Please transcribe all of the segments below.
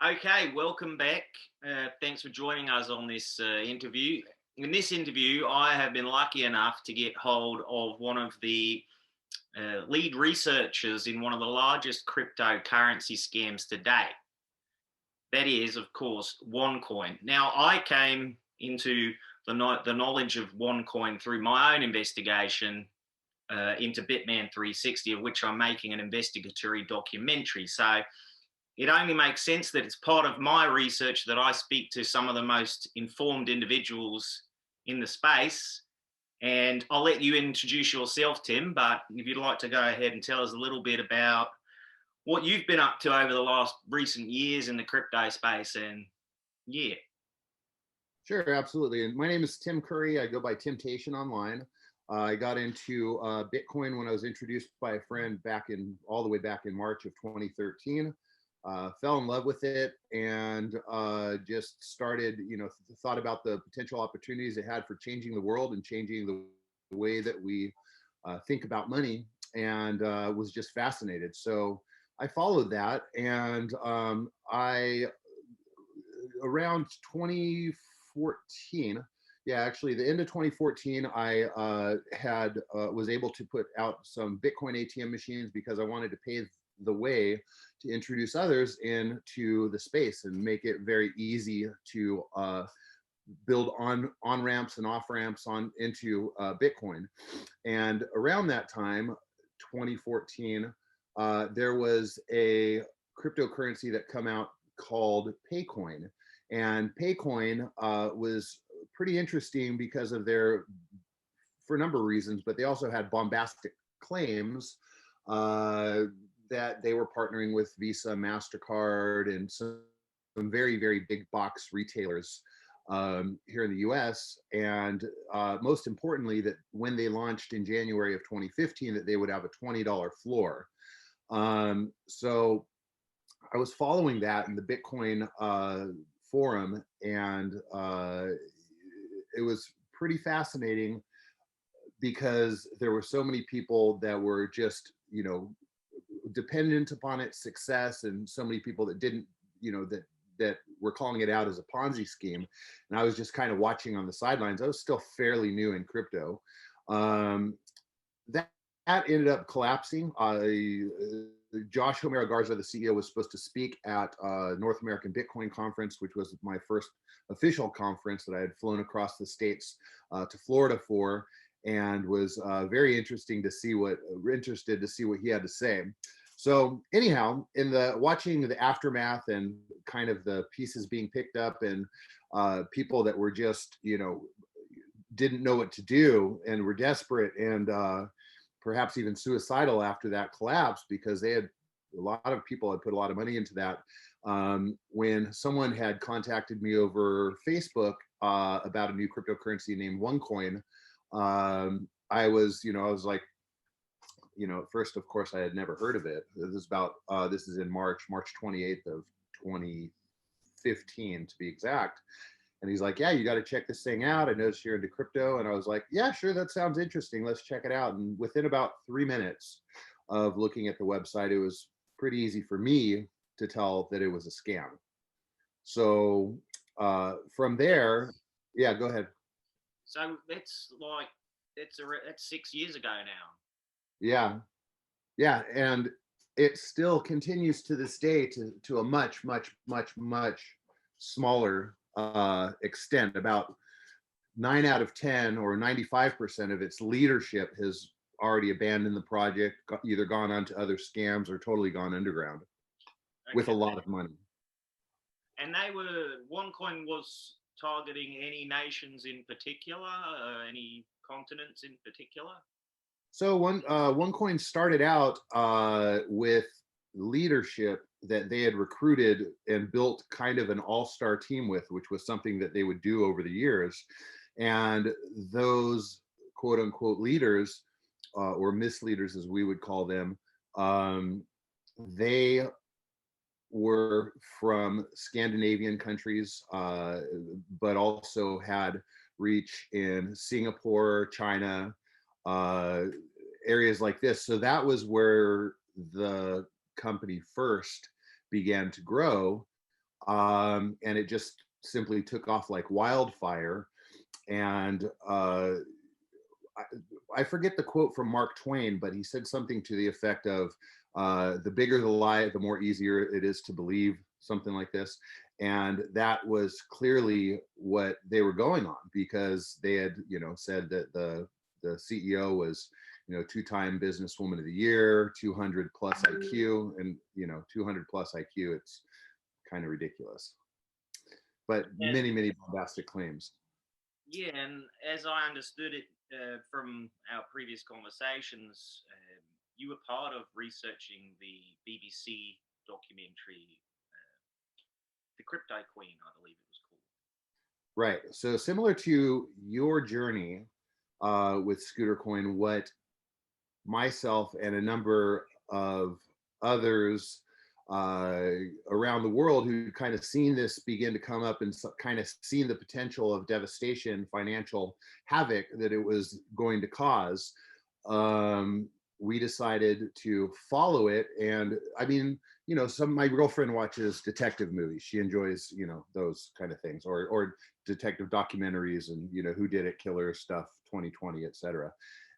Okay, welcome back. Thanks for joining us on this interview. In this interview, I have been lucky enough to get hold of one of the lead researchers in one of the largest cryptocurrency scams to date. That is, of course, Onecoin. Now, I came into the knowledge of Onecoin through my own investigation into Bitman 360, of which I'm making an investigatory documentary. So it only makes sense that it's part of my research that I speak to some of the most informed individuals in the space. And I'll let you introduce yourself, Tim, but if you'd like to go ahead and tell us a little bit about what you've been up to over the last recent years in the crypto space. And yeah. Sure, absolutely. And my name is Tim Curry. I go by Tim Tayshun online. I got into Bitcoin when I was introduced by a friend all the way back in March of 2013. Fell in love with it and just started, thought about the potential opportunities it had for changing the world and changing the way that we think about money, and was just fascinated. So I followed that, and I around 2014, yeah, actually the end of 2014, I was able to put out some Bitcoin ATM machines because I wanted to pave the way to introduce others into the space and make it very easy to build on ramps and off ramps on into Bitcoin. And around that time, 2014, there was a cryptocurrency that come out called Paycoin. And Paycoin was pretty interesting because of for a number of reasons, but they also had bombastic claims that they were partnering with Visa, MasterCard, and some very, very big box retailers here in the US. And most importantly, that when they launched in January of 2015, that they would have a $20 floor. So I was following that in the Bitcoin forum, and it was pretty fascinating because there were so many people that were just, dependent upon its success, and so many people that didn't, that were calling it out as a Ponzi scheme. And I was just kind of watching on the sidelines. I was still fairly new in crypto. That ended up collapsing. Josh Homero Garza, the CEO, was supposed to speak at North American Bitcoin Conference, which was my first official conference that I had flown across the states to Florida for, and was very interested to see what he had to say. So anyhow, in watching the aftermath and kind of the pieces being picked up, and people that were just, didn't know what to do and were desperate and perhaps even suicidal after that collapse, because a lot of people had put a lot of money into that. When someone had contacted me over Facebook about a new cryptocurrency named Onecoin, I was like, at first, of course, I had never heard of it. This is in March 28th of 2015 to be exact. And he's like, yeah, you got to check this thing out. I noticed you're into crypto. And I was like, yeah, sure, that sounds interesting. Let's check it out. And within about 3 minutes of looking at the website, it was pretty easy for me to tell that it was a scam. So from there, yeah, go ahead. So that's 6 years ago now. Yeah. Yeah. And it still continues to this day to a much, much, much, much smaller extent. About 9 out of 10 or 95% of its leadership has already abandoned the project, either gone on to other scams or totally gone underground. Okay. With a lot of money. And Onecoin was targeting any nations in particular, any continents in particular? So Onecoin started out with leadership that they had recruited and built kind of an all-star team with, which was something that they would do over the years. And those quote unquote leaders, or misleaders as we would call them, they were from Scandinavian countries, but also had reach in Singapore, China, areas like this. So that was where the company first began to grow. and it just simply took off like wildfire. And I forget the quote from Mark Twain, but he said something to the effect of, the bigger the lie, the more easier it is to believe, something like this. And that was clearly what they were going on, because they had, said that the CEO was, two-time businesswoman of the year, 200 plus IQ, and 200 plus IQ. It's kind of ridiculous, but many, many bombastic claims. Yeah, and as I understood it from our previous conversations, you were part of researching the BBC documentary, The Crypto Queen, I believe it was called. Right. So similar to your journey with Scooter Coin, what myself and a number of others around the world who kind of seen this begin to come up and kind of seen the potential of devastation, financial havoc that it was going to cause, we decided to follow it. And I mean, my girlfriend watches detective movies. She enjoys, those kind of things, or detective documentaries, and who did it, killer stuff, 2020, etc.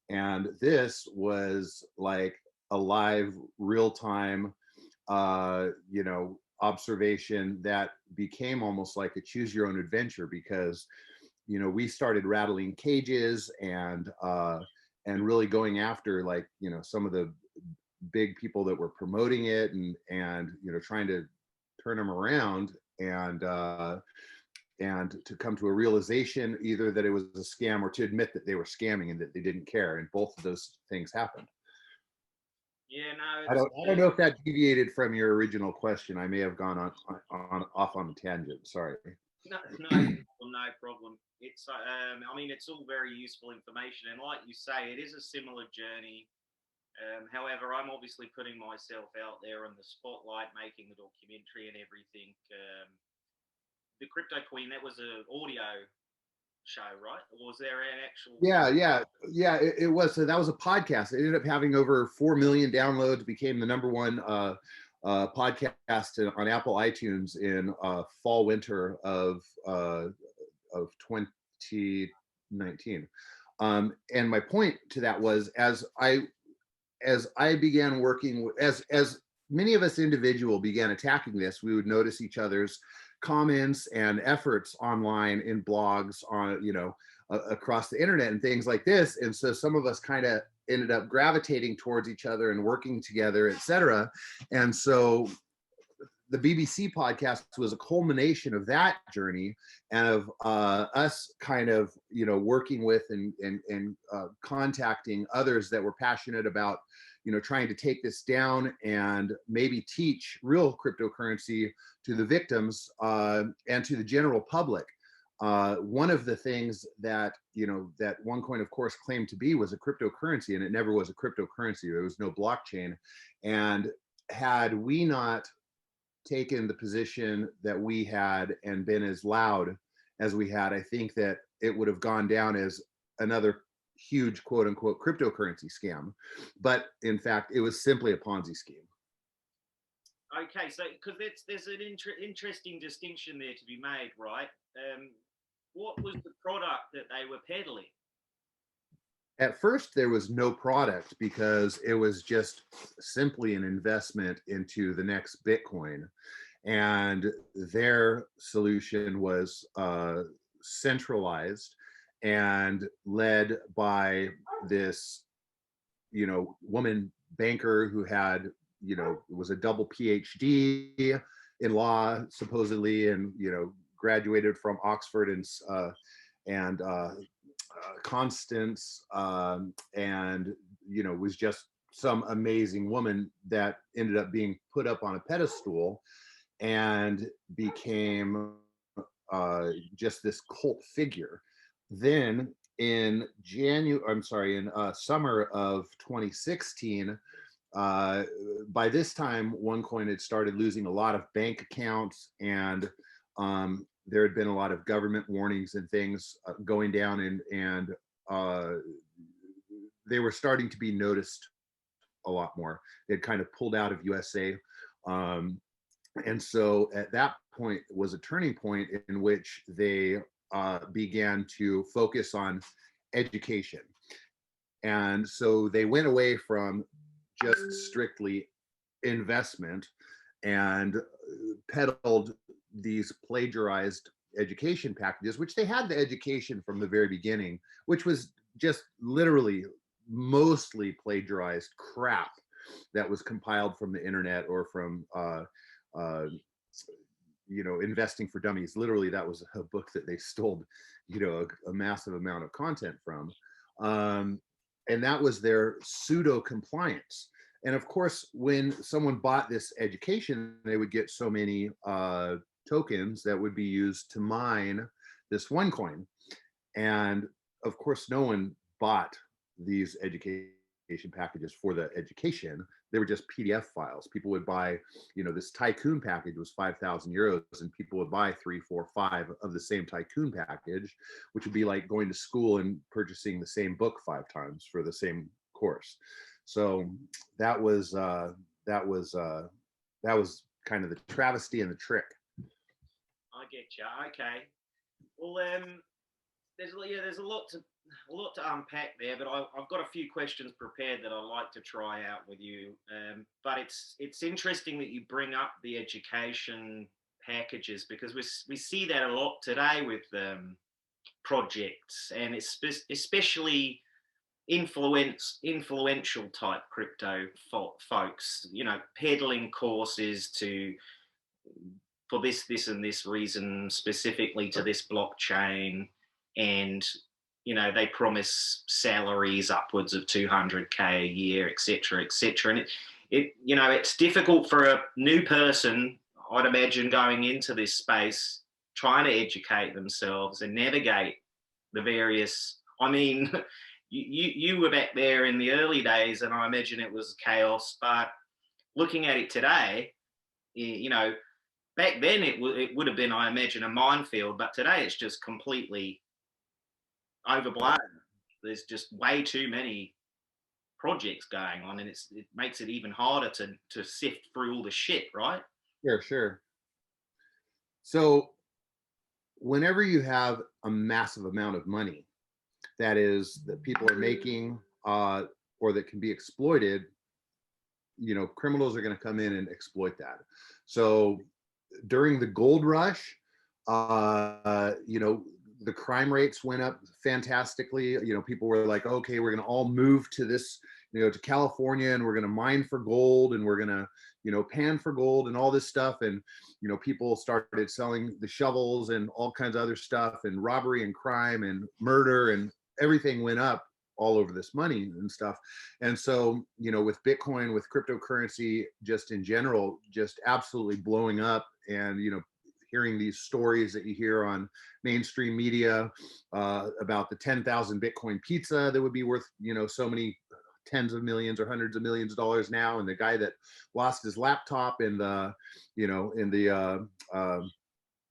And this was like a live, real-time observation that became almost like a choose your own adventure, because we started rattling cages and really going after, like, some of the big people that were promoting it, and trying to turn them around, and to come to a realization either that it was a scam, or to admit that they were scamming and that they didn't care, and both of those things happened. Yeah, no, I don't know if that deviated from your original question. I may have gone off on a tangent. Sorry. No problem. It's I mean, it's all very useful information, and like you say, it is a similar journey. However, I'm obviously putting myself out there in the spotlight, making the documentary and everything. The Crypto Queen, that was an audio show, right? Or was there an actual? Yeah. It was. So that was a podcast. It ended up having over 4 million downloads. Became the #1 podcast on Apple iTunes in fall winter of 2019. And my point to that was, as I began working with, as many of us individual began attacking this, we would notice each other's comments and efforts online in blogs on, across the internet and things like this. And so some of us kind of ended up gravitating towards each other and working together, etc. And so the BBC podcast was a culmination of that journey, and of us kind of, working with and contacting others that were passionate about, trying to take this down and maybe teach real cryptocurrency to the victims and to the general public. One of the things that, that Onecoin, of course, claimed to be was a cryptocurrency, and it never was a cryptocurrency. There was no blockchain. And had we not taken the position that we had and been as loud as we had, I think that it would have gone down as another huge quote unquote cryptocurrency scam. But in fact, it was simply a Ponzi scheme. Okay, so because there's an interesting distinction there to be made, right? What was the product that they were peddling? At first, there was no product, because it was just simply an investment into the next Bitcoin. And their solution was centralized and led by this, woman banker who had, was a double PhD in law, supposedly, and, graduated from Oxford and Constance, and was just some amazing woman that ended up being put up on a pedestal and became just this cult figure. Then in summer of 2016, by this time, OneCoin had started losing a lot of bank accounts, and there had been a lot of government warnings and things going down, and they were starting to be noticed a lot more. They'd kind of pulled out of USA, And so at that point was a turning point in which they began to focus on education. And so they went away from just strictly investment and peddled these plagiarized education packages, which they had the education from the very beginning, which was just literally mostly plagiarized crap that was compiled from the internet or from Investing for Dummies. Literally, that was a book that they stole, a massive amount of content from. And that was their pseudo compliance. And of course, when someone bought this education, they would get so many tokens that would be used to mine this Onecoin. And of course, no one bought these education packages for the education. They were just PDF files. People would buy, this Tycoon package was 5,000 euros, and people would buy 3, 4, 5 of the same Tycoon package, which would be like going to school and purchasing the same book 5 times for the same course. So that was kind of the travesty and the trick. I get you. Okay. Well, there's a lot to unpack there, but I've got a few questions prepared that I'd like to try out with you. But it's interesting that you bring up the education packages, because we see that a lot today with projects, and it's especially influential type crypto folks, peddling courses for this and this reason, specifically to this blockchain. And they promise salaries upwards of 200K a year, etc., etc. And it's difficult for a new person, I'd imagine, going into this space, trying to educate themselves and navigate the various. I mean, you were back there in the early days, and I imagine it was chaos. But looking at it today, back then it would have been, I imagine, a minefield. But today it's just completely overblown. There's just way too many projects going on, and it makes it even harder to sift through all the shit, right? Sure. So whenever you have a massive amount of money that people are making or that can be exploited, criminals are going to come in and exploit that. So during the gold rush, the crime rates went up fantastically. People were like, okay, we're going to all move to this, to California, and we're going to mine for gold, and we're going to, pan for gold and all this stuff. And, people started selling the shovels and all kinds of other stuff, and robbery and crime and murder, and everything went up all over this money and stuff. And so, with Bitcoin, with cryptocurrency, just in general, just absolutely blowing up, and, hearing these stories that you hear on mainstream media about the 10,000 Bitcoin pizza that would be worth, so many tens of millions or hundreds of millions of dollars now, and the guy that lost his laptop in the,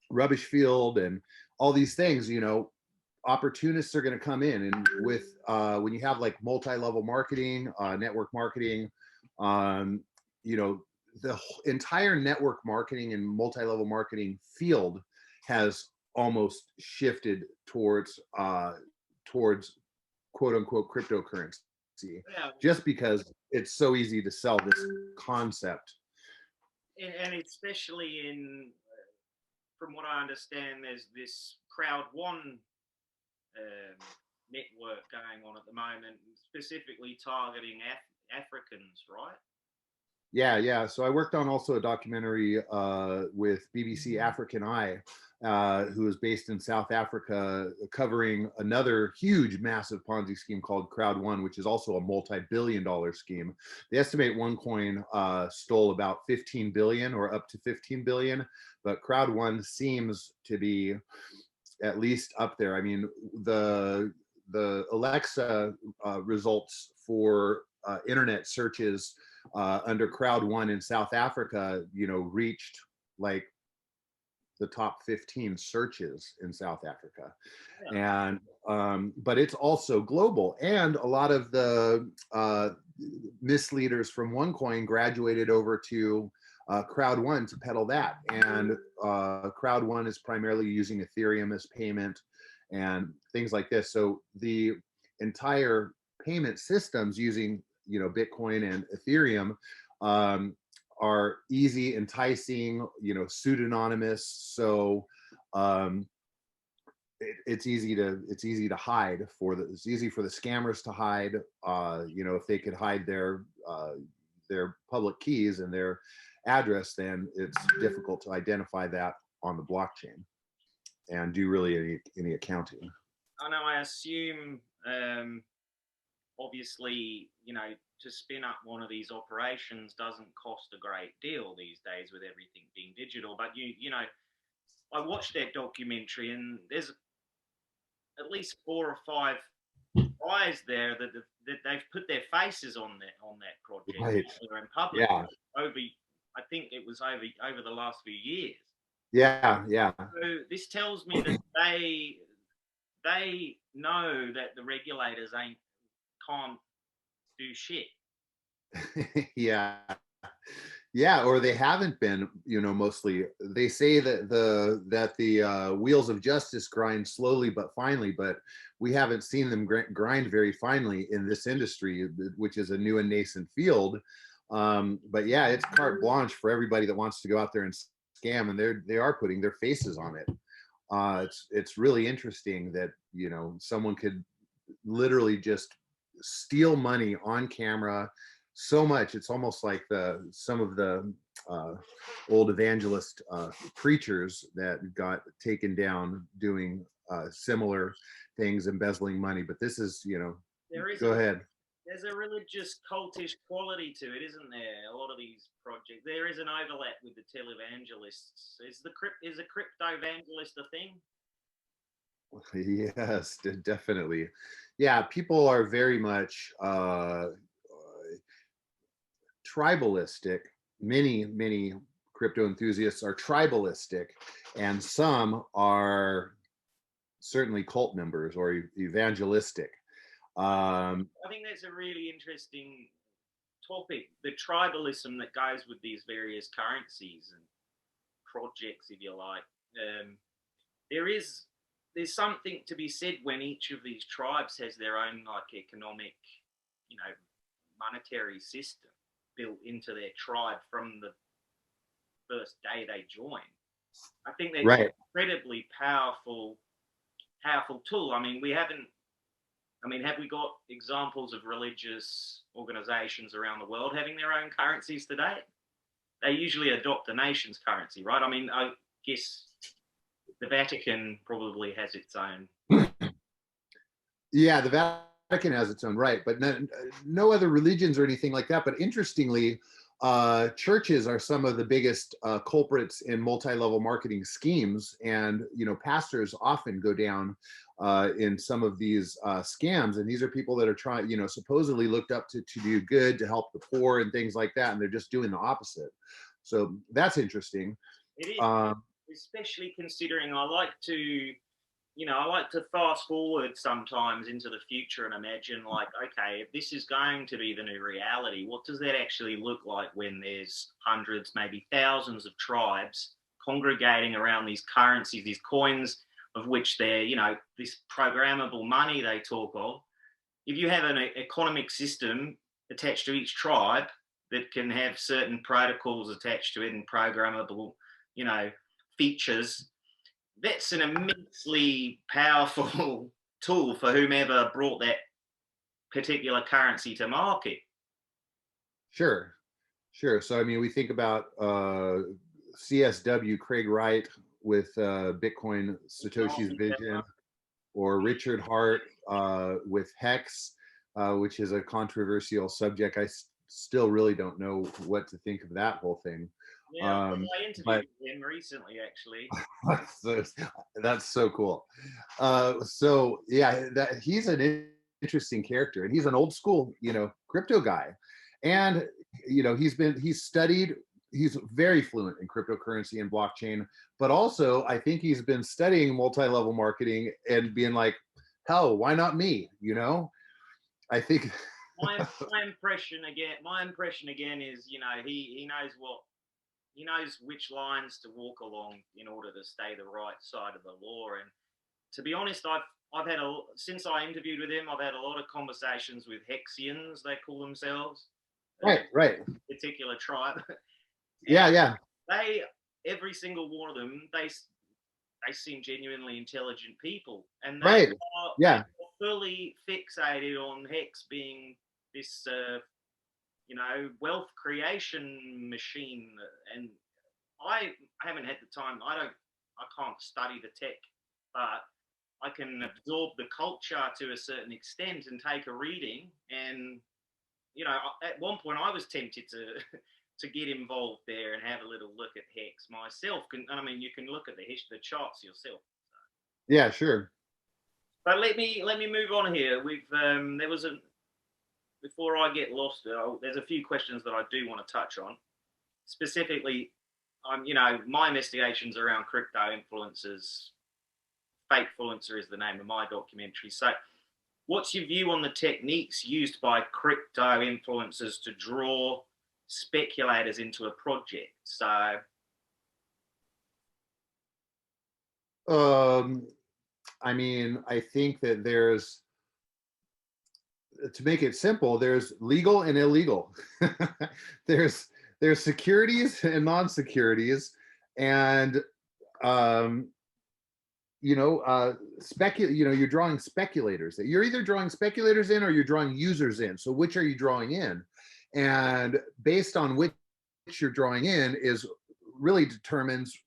rubbish field, and all these things, opportunists are going to come in. And with when you have like multi-level marketing, network marketing, the entire network marketing and multi-level marketing field has almost shifted towards quote unquote cryptocurrency, just because it's so easy to sell this concept. And especially from what I understand, there's this crowd one network going on at the moment, specifically targeting Africans, right? Yeah. So I worked on also a documentary with BBC African Eye, who is based in South Africa, covering another huge, massive Ponzi scheme called Crowd One, which is also a multi-billion-dollar scheme. They estimate OneCoin stole about 15 billion or up to 15 billion, but Crowd One seems to be at least up there. I mean, the Alexa results for internet searches under Crowd One in South Africa, reached like the top 15 searches in South Africa. Yeah. And but it's also global, and a lot of the misleaders from OneCoin graduated over to Crowd One to peddle that. And Crowd One is primarily using Ethereum as payment and things like this. So the entire payment systems using, you know, Bitcoin and Ethereum are easy, enticing, you know, pseudonymous. So it's easy to hide it's easy for the scammers to hide. You know, if they could hide their public keys and their address, then it's difficult to identify that on the blockchain and do really any accounting. I know. I assume, obviously, you know, to spin up one of these operations doesn't cost a great deal these days with everything being digital. But you know, I watched that documentary, and there's at least 4 or 5 guys there that they've put their faces on that project. Right. They're in public. Yeah. I think it was over the last few years. Yeah. So this tells me that they know that the regulators can't do shit. Yeah, or they haven't been, you know. Mostly they say that the wheels of justice grind slowly but finely, but we haven't seen them grind very finely in this industry, which is a new and nascent field. But yeah, it's carte blanche for everybody that wants to go out there and scam, and they are putting their faces on it. It's really interesting that, you know, someone could literally just steal money on camera so much. It's almost like some of the old evangelist preachers that got taken down doing similar things, embezzling money. But this is, you know, go ahead. There's a religious cultish quality to it, isn't there? A lot of these projects, there is an overlap with the televangelists. Is a crypto evangelist a thing? Yes, definitely. Yeah, people are very much tribalistic. Many crypto enthusiasts are tribalistic, and some are certainly cult members or evangelistic. I think that's a really interesting topic, the tribalism that goes with these various currencies and projects, if you like. There's something to be said when each of these tribes has their own like economic, you know, monetary system built into their tribe from the first day they join. I think that's an incredibly powerful tool. I mean, have we got examples of religious organizations around the world having their own currencies today? They usually adopt the nation's currency, right? I mean, I guess the Vatican probably has its own. Yeah, the Vatican has its own, right, but no other religions or anything like that. But interestingly, churches are some of the biggest culprits in multi-level marketing schemes, and you know, pastors often go down in some of these scams, and these are people that are trying, you know, supposedly looked up to do good, to help the poor and things like that, and they're just doing the opposite. So that's interesting. It is, especially considering I like to fast forward sometimes into the future and imagine, like, okay, if this is going to be the new reality, what does that actually look like when there's hundreds, maybe thousands of tribes congregating around these currencies, these coins, of which they're, you know, this programmable money they talk of. If you have an economic system attached to each tribe that can have certain protocols attached to it and programmable, you know, features, that's an immensely powerful tool for whomever brought that particular currency to market. Sure. So, I mean, we think about CSW, Craig Wright with Bitcoin Satoshi's Vision, or Richard Hart with Hex, which is a controversial subject. I still really don't know what to think of that whole thing. Yeah, I interviewed him recently, actually. That's so cool. So yeah, he's an interesting character, and he's an old school, you know, crypto guy, and you know, he's studied. He's very fluent in cryptocurrency and blockchain, but also I think he's been studying multi-level marketing and being like, hell, why not me? You know, I think my impression again is, you know, he knows what he knows which lines to walk along in order to stay the right side of the law. And to be honest, I've had since I interviewed with him, I've had a lot of conversations with Hexians, they call themselves, Right. particular tribe. Yeah. They, every single one of them, they seem genuinely intelligent people, and they are fully fixated on Hex being this wealth creation machine. And I haven't had the time. I can't study the tech, but I can absorb the culture to a certain extent and take a reading. And at one point I was tempted to get involved there and have a little look at Hex myself. I mean, you can look at the charts yourself. Yeah, sure. But let me move on here. There was before I get lost, there's a few questions that I do want to touch on. Specifically, my investigations around crypto influencers. Fakefluencer is the name of my documentary. So, what's your view on the techniques used by crypto influencers to draw speculators into a project? So, I mean, I think that to make it simple, there's legal and illegal. there's securities and non-securities, and you're drawing speculators. You're either drawing speculators in or you're drawing users in. So which are you drawing in? And based on which you're drawing in is really determines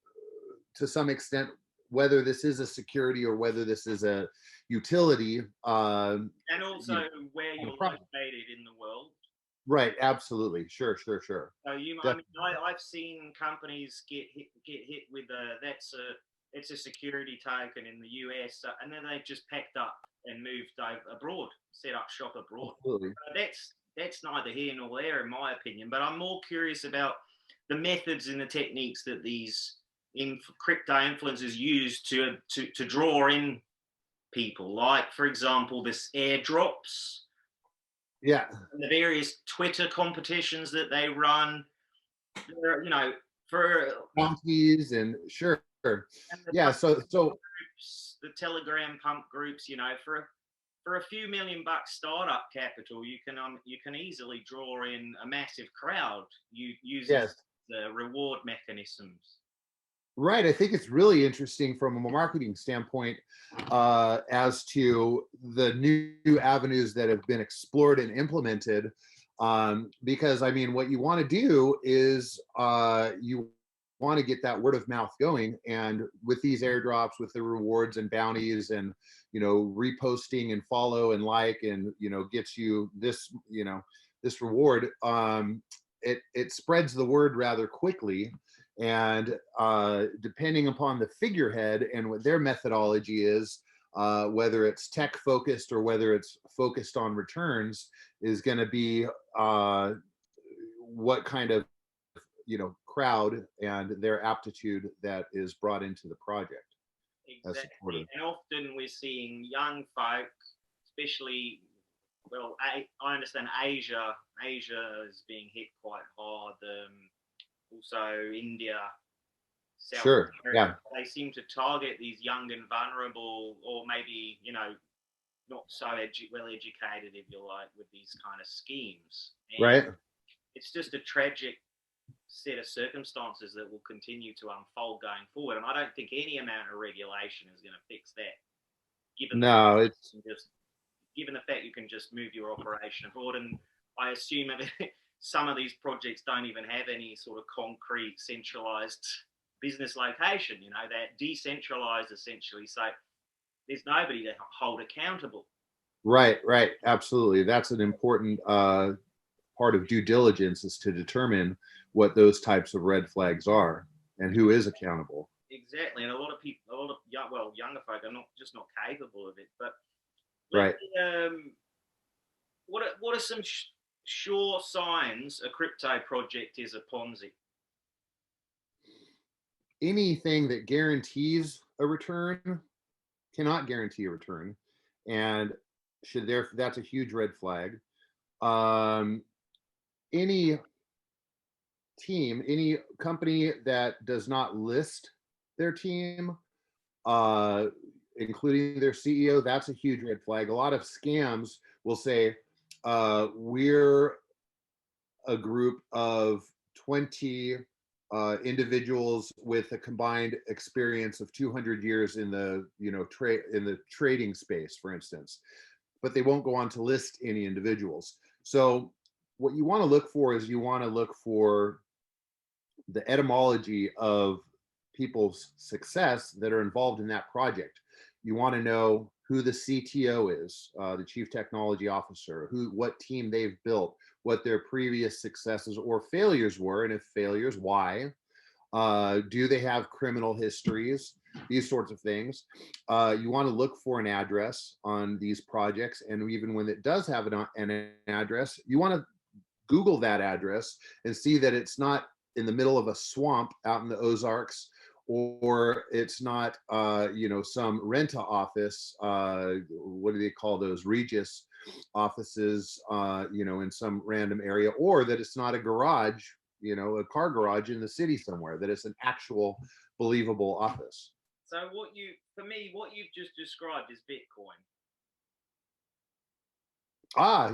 to some extent whether this is a security or whether this is a utility. And also where you're located in the world. Right, absolutely. Sure. So I've seen companies get hit with it's a security token in the US, and then they've just packed up and moved abroad, set up shop abroad. That's neither here nor there, in my opinion. But I'm more curious about the methods and the techniques that these crypto influencers use to draw in people. Like, for example, this airdrops. Yeah. And the various Twitter competitions that they run. For bounties and sure. Yeah. So groups, the Telegram pump groups, for a few $1 million startup capital, you can easily draw in a massive crowd using the reward mechanisms. Right. I think it's really interesting from a marketing standpoint as to the new avenues that have been explored and implemented. Because I mean, what you want to do is you want to get that word of mouth going, and with these airdrops, with the rewards and bounties, and reposting and follow and like, and gets you this this reward. It spreads the word rather quickly, and depending upon the figurehead and what their methodology is, whether it's tech focused or whether it's focused on returns, is going to be what kind of crowd and their aptitude that is brought into the project. Exactly. And often we're seeing young folk, especially, well, I understand Asia is being hit quite hard. Also India, South America. Yeah. They seem to target these young and vulnerable, or maybe not so well educated, if you like, with these kind of schemes. And right. It's just a tragic set of circumstances that will continue to unfold going forward, and I don't think any amount of regulation is going to fix that. Given the fact you can just move your operation abroad, and I assume some of these projects don't even have any sort of concrete centralized business location. They're decentralized essentially, so there's nobody to hold accountable. Right, absolutely. That's an important part of due diligence, is to determine what those types of red flags are and who is accountable. Exactly, and a lot of younger folk are not capable of it. But right. What are some sure signs a crypto project is a Ponzi? Anything that guarantees a return cannot guarantee a return, and that's a huge red flag. Any team, any company that does not list their team, including their CEO, that's a huge red flag. A lot of scams will say, we're a group of 20 individuals with a combined experience of 200 years in the trading space, for instance, but they won't go on to list any individuals. So what you want to look for is you want to look for the etymology of people's success that are involved in that project. You want to know who the CTO is, the Chief Technology Officer, what team they've built, what their previous successes or failures were, and if failures, why. Do they have criminal histories? These sorts of things. You want to look for an address on these projects, and even when it does have an address, you want to Google that address and see that it's not in the middle of a swamp out in the Ozarks, or it's not some renta office, what do they call those, Regis offices, in some random area, or that it's not a garage, a car garage in the city somewhere, that it's an actual believable office. So what you've just described is Bitcoin.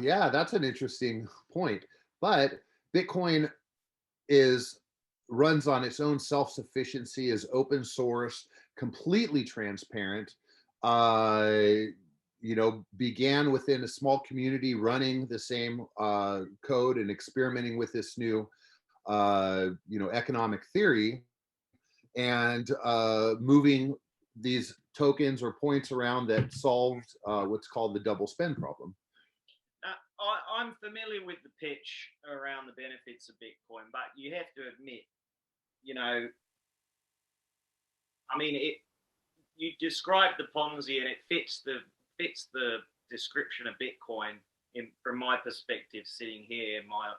Yeah, that's an interesting point. But Bitcoin runs on its own self-sufficiency, is open source, completely transparent, began within a small community running the same code and experimenting with this new economic theory, and moving these tokens or points around that solved what's called the double spend problem. I'm familiar with the pitch around the benefits of Bitcoin, but you have to admit, you described the Ponzi, and it fits the description of Bitcoin from my perspective, sitting here in my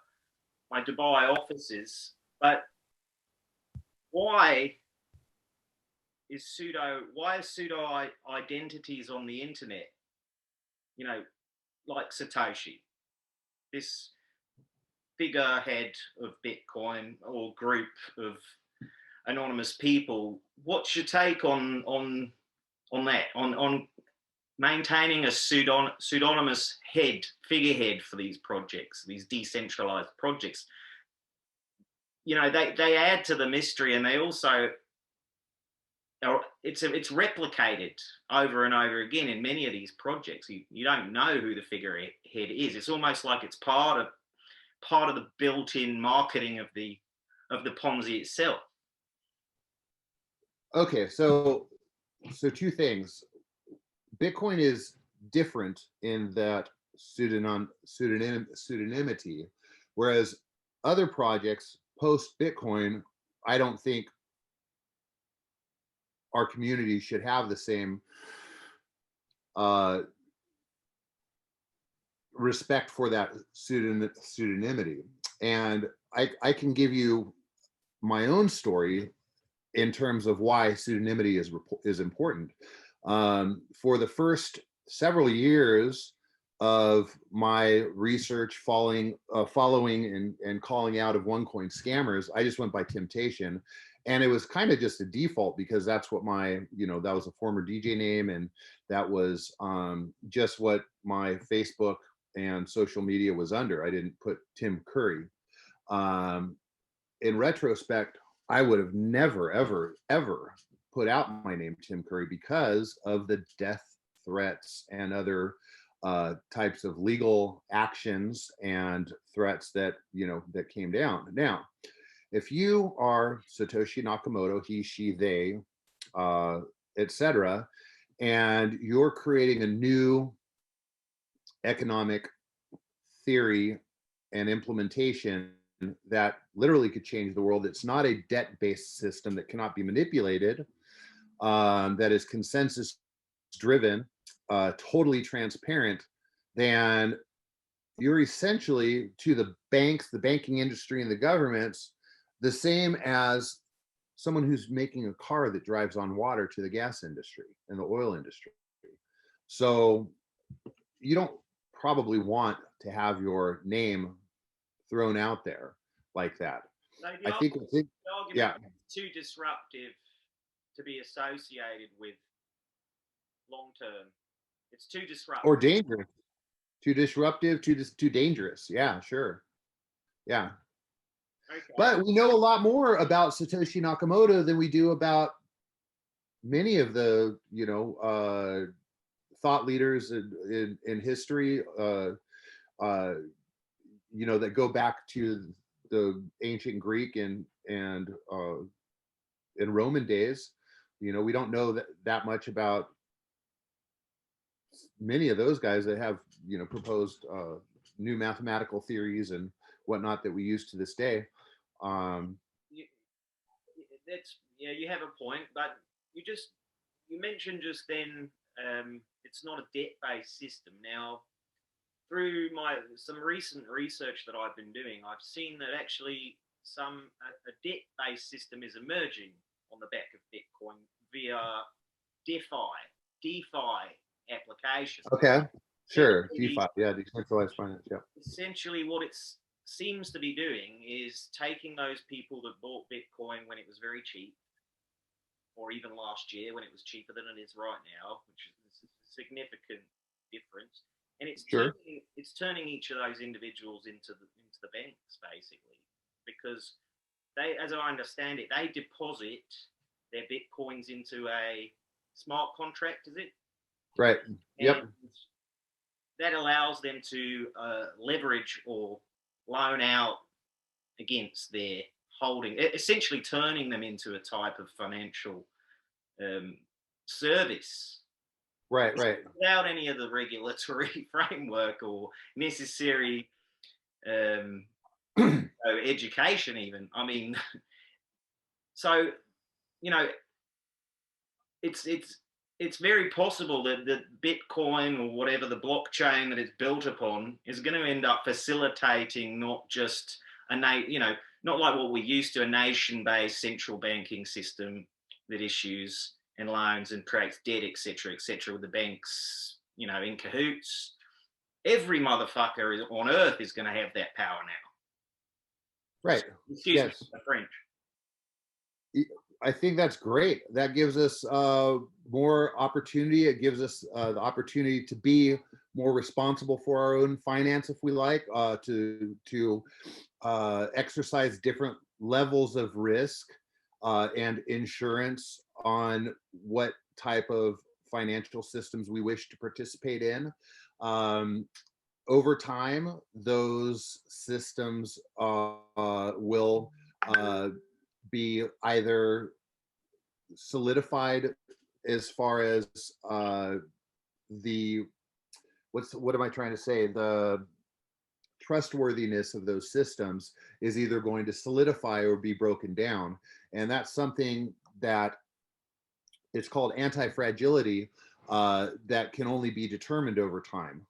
Dubai offices. But why is pseudo identities on the internet, like Satoshi, this figurehead of Bitcoin or group of anonymous people? What's your take on that, on maintaining a pseudonymous figurehead for these projects, these decentralized projects? They add to the mystery, and they also it's replicated over and over again in many of these projects. You don't know who the figurehead is. It's almost like it's part of the built-in marketing of the Ponzi itself. Okay, so two things. Bitcoin is different in that pseudonymity, whereas other projects post Bitcoin, I don't think our community should have the same respect for that pseudonymity. And I can give you my own story in terms of why pseudonymity is important. For the first several years of my research, following and calling out of Onecoin scammers, I just went by Tayshun, and it was kind of just a default because that's what my that was a former DJ name, and that was just what my Facebook and social media was under. I didn't put Tim Curry. In retrospect, I would have never, ever, ever put out my name, Tim Curry, because of the death threats and other types of legal actions and threats that that came down. Now, if you are Satoshi Nakamoto, he, she, they, etc., and you're creating a new economic theory and implementation that literally could change the world, it's not a debt-based system that cannot be manipulated, that is consensus driven, totally transparent, then you're essentially, to the banks, the banking industry, and the governments, the same as someone who's making a car that drives on water to the gas industry and the oil industry. So you don't probably want to have your name thrown out there like that. So I think, the yeah, argument is too disruptive to be associated with long term. It's too disruptive. or dangerous, too disruptive, too dangerous. Yeah, sure. Yeah. Okay. But we know a lot more about Satoshi Nakamoto than we do about many of the, thought leaders in history, that go back to the ancient Greek and in Roman days. We don't know that much about many of those guys that have, proposed new mathematical theories and whatnot that we use to this day. You, you have a point, but you mentioned just then it's not a debt-based system. Now, through some recent research that I've been doing, I've seen that actually a debt-based system is emerging on the back of Bitcoin via DeFi applications. Okay, sure. DeFi, yeah, decentralized finance. Yeah. Essentially, what it seems to be doing is taking those people that bought Bitcoin when it was very cheap, or even last year when it was cheaper than it is right now, which is a significant difference. And it's turning each of those individuals into the banks, basically, because they, as I understand it, they deposit their Bitcoins into a smart contract, is it? Right. Yep. And that allows them to leverage or loan out against their holding, essentially turning them into a type of financial service. Right. Without any of the regulatory framework or necessary education, even. I mean, so it's very possible that the Bitcoin or whatever the blockchain that it's built upon is going to end up facilitating not just not like what we used to, a nation-based central banking system that issues and loans and creates debt, etc., with the banks, in cahoots. Every motherfucker on earth is going to have that power now. Right. Excuse me, the French. I think that's great. That gives us more opportunity. It gives us the opportunity to be more responsible for our own finance, if we like, to exercise different levels of risk and insurance on what type of financial systems we wish to participate in. Over time, those systems will be either solidified as far as what am I trying to say? The trustworthiness of those systems is either going to solidify or be broken down. And that's something that it's called anti-fragility that can only be determined over time.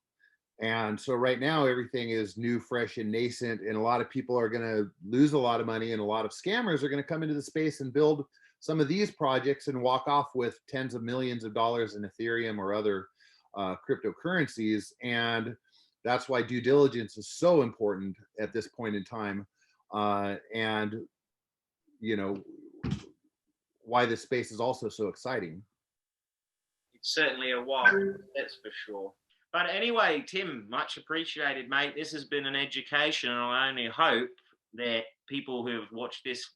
And so right now, everything is new, fresh, and nascent, and a lot of people are going to lose a lot of money, and a lot of scammers are going to come into the space and build some of these projects and walk off with tens of millions of dollars in Ethereum or other cryptocurrencies. And that's why due diligence is so important at this point in time, and why this space is also so exciting. It's certainly a wild, that's for sure. But anyway, Tim, much appreciated, mate. This has been an education, and I only hope that people who have watched this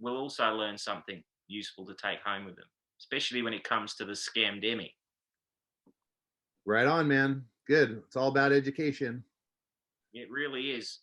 will also learn something useful to take home with them, especially when it comes to the scamdemic. Right on, man. Good. It's all about education. It really is.